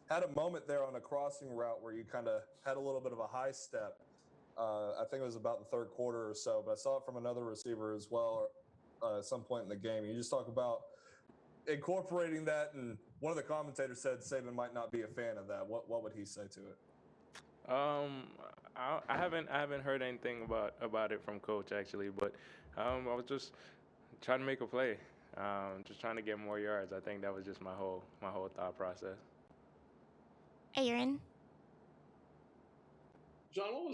had a moment there on a crossing route where you kind of had a little bit of a high step. I think it was about the third quarter or so, but I saw it from another receiver as well at some point in the game. You just talk about incorporating that, and one of the commentators said Saban might not be a fan of that. What would he say to it? Um, I haven't heard anything about it from Coach actually, but I was just trying to make a play, just trying to get more yards. I think that was just my whole thought process. Aaron. John, what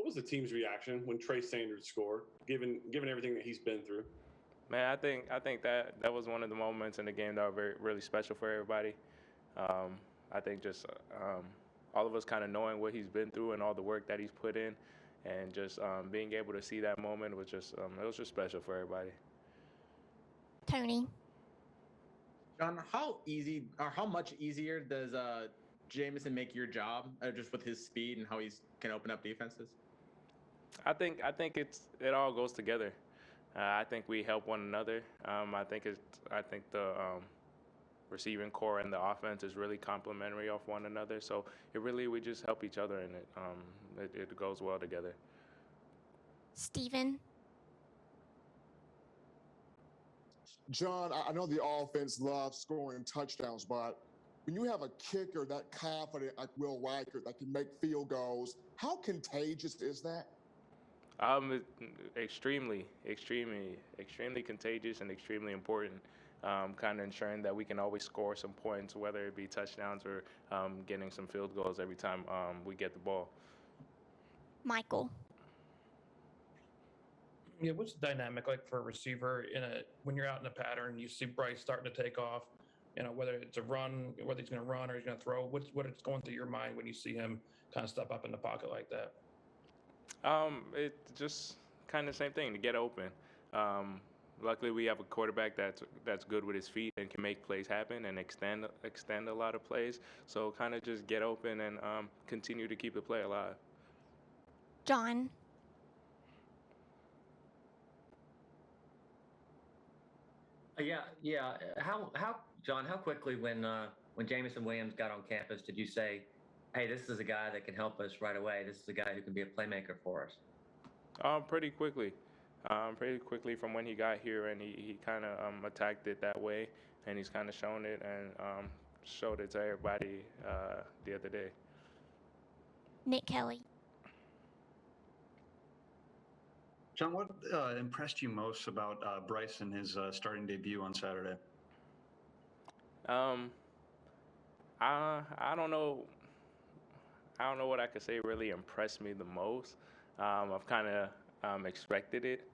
was the team's reaction when Trey Sanders scored, given everything that he's been through? Man, I think that was one of the moments in the game that were really special for everybody. I think just all of us kind of knowing what he's been through and all the work that he's put in, and just being able to see that moment was just it was just special for everybody. Tony. John, how easy or how much easier does Jamison make your job just with his speed and how he can open up defenses? I think it all goes together. I think we help one another. I think the receiving core and the offense is really complementary of one another. So we just help each other, and it goes well together. Steven. John, I know the offense loves scoring touchdowns, but when you have a kicker that confident like Will Reichert that can make field goals, how contagious is that? Extremely contagious and extremely important. Kind of ensuring that we can always score some points, whether it be touchdowns or getting some field goals every time we get the ball. Michael. Yeah, what's the dynamic like for a receiver when you're out in a pattern, you see Bryce starting to take off, whether it's a run, whether he's going to run or he's going to throw, what is going through your mind when you see him kind of step up in the pocket like that? It just kind of same thing to get open. Luckily, we have a quarterback that's good with his feet and can make plays happen and extend a lot of plays. So kind of just get open and continue to keep the play alive. John. Yeah. How John? How quickly when Jamison Williams got on campus did you say, "Hey, this is a guy that can help us right away. This is a guy who can be a playmaker for us"? Pretty quickly. Pretty quickly from when he got here, and he kind of attacked it that way, and he's kind of shown it and showed it to everybody the other day. Nick Kelly. John, what impressed you most about Bryce in his starting debut on Saturday? Um, I don't know. I don't know what I could say really impressed me the most. I've kind of expected it,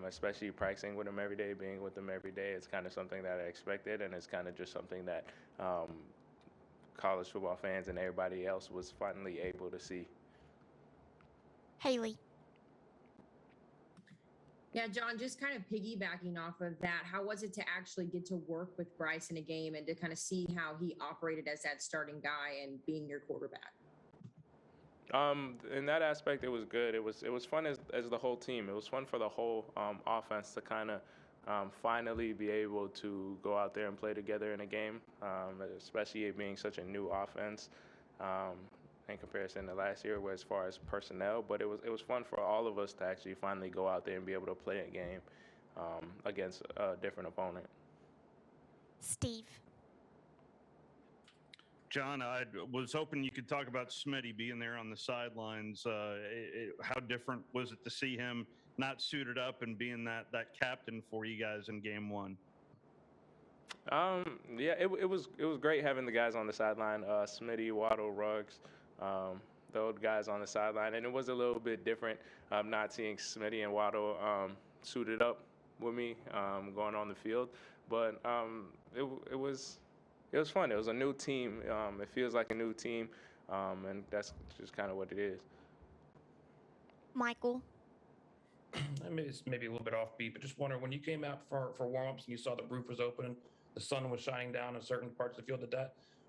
especially practicing with him every day, being with him every day. It's kind of something that I expected, and it's kind of just something that college football fans and everybody else was finally able to see. Haley. Yeah, John, just kind of piggybacking off of that, how was it to actually get to work with Bryce in a game and to kind of see how he operated as that starting guy and being your quarterback? In that aspect, it was good. It was fun as the whole team. It was fun for the whole offense to kind of finally be able to go out there and play together in a game, especially it being such a new offense in comparison to last year, as far as personnel. But it was fun for all of us to actually finally go out there and be able to play a game against a different opponent. Steve. John, I was hoping you could talk about Smitty being there on the sidelines. How different was it to see him not suited up and being that captain for you guys in game one? Yeah, it was great having the guys on the sideline, Smitty, Waddle, Ruggs, those guys on the sideline, and it was a little bit different not seeing Smitty and Waddle suited up with me going on the field, but it was fun. It was a new team. It feels like a new team, and that's just kind of what it is. Michael. I mean, it's maybe a little bit offbeat, but just wondering when you came out for warm-ups and you saw the roof was open and the sun was shining down in certain parts of the field,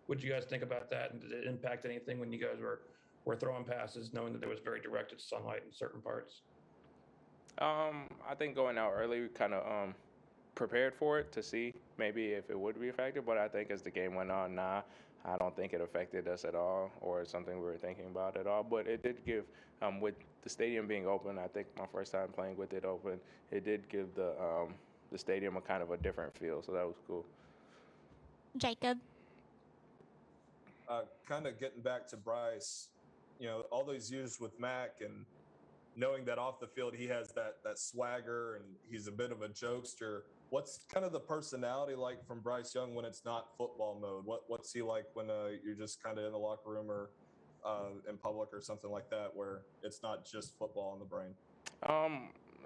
what did you guys think about that? And did it impact anything when you guys were throwing passes, knowing that there was very directed sunlight in certain parts? I think going out early kind of prepared for it to see maybe if it would be affected, but I think as the game went on, I don't think it affected us at all or something we were thinking about at all. But it did give, with the stadium being open, I think my first time playing with it open, it did give the stadium a kind of a different feel, so that was cool. Jacob. Kind of getting back to Bryce, all those years with Mac and knowing that off the field he has that swagger and he's a bit of a jokester. What's kind of the personality like from Bryce Young when it's not football mode? What's he like when you're just kind of in the locker room or in public or something like that, where it's not just football in the brain?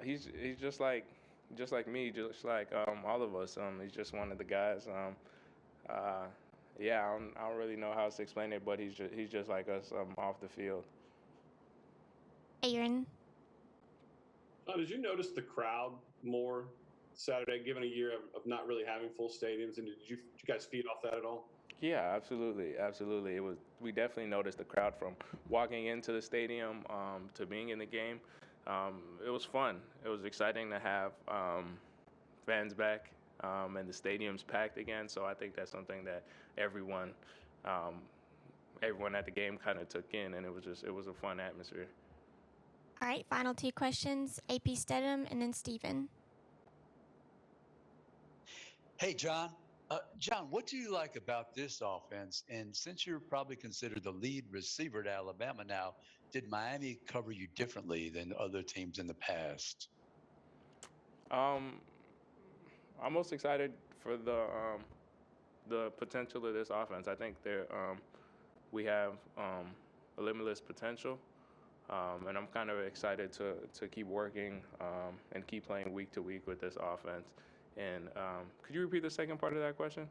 He's just like me, just like all of us. He's just one of the guys. Yeah, I don't really know how to explain it, but he's just like us off the field. Aaron. Did you notice the crowd more Saturday, given a year of not really having full stadiums? And did you guys feed off that at all? Yeah, absolutely. We definitely noticed the crowd from walking into the stadium to being in the game. It was fun. It was exciting to have fans back and the stadium's packed again. So I think that's something that everyone at the game kind of took in, and it was a fun atmosphere. All right, final two questions. AP Stedham and then Steven. Hey, John. John, what do you like about this offense? And since you're probably considered the lead receiver at Alabama now, did Miami cover you differently than other teams in the past? I'm most excited for the potential of this offense. I think we have a limitless potential. And I'm kind of excited to keep working and keep playing week to week with this offense. And could you repeat the second part of that question?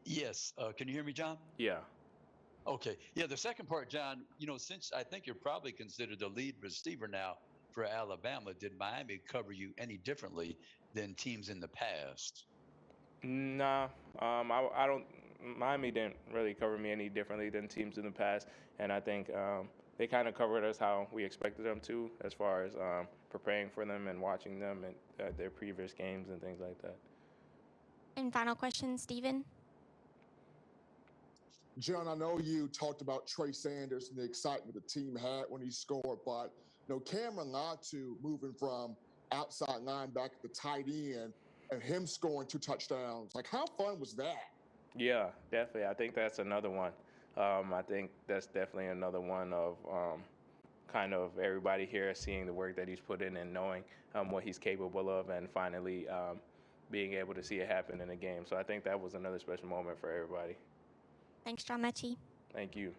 Yes. Can you hear me, John? Yeah. Okay. Yeah, the second part, John, since I think you're probably considered the lead receiver now for Alabama, did Miami cover you any differently than teams in the past? Nah, I don't. Miami didn't really cover me any differently than teams in the past, and I think they kind of covered us how we expected them to, as far as preparing for them and watching them and their previous games and things like that. And final question, Steven. John, I know you talked about Trey Sanders and the excitement the team had when he scored, but Cameron Latu moving from outside linebacker to tight end and him scoring 2 touchdowns. Like, how fun was that? Yeah, definitely. I think that's another one. I think that's definitely another one of kind of everybody here seeing the work that he's put in and knowing what he's capable of, and finally being able to see it happen in a game. So I think that was another special moment for everybody. Thanks, John Metchie. Thank you.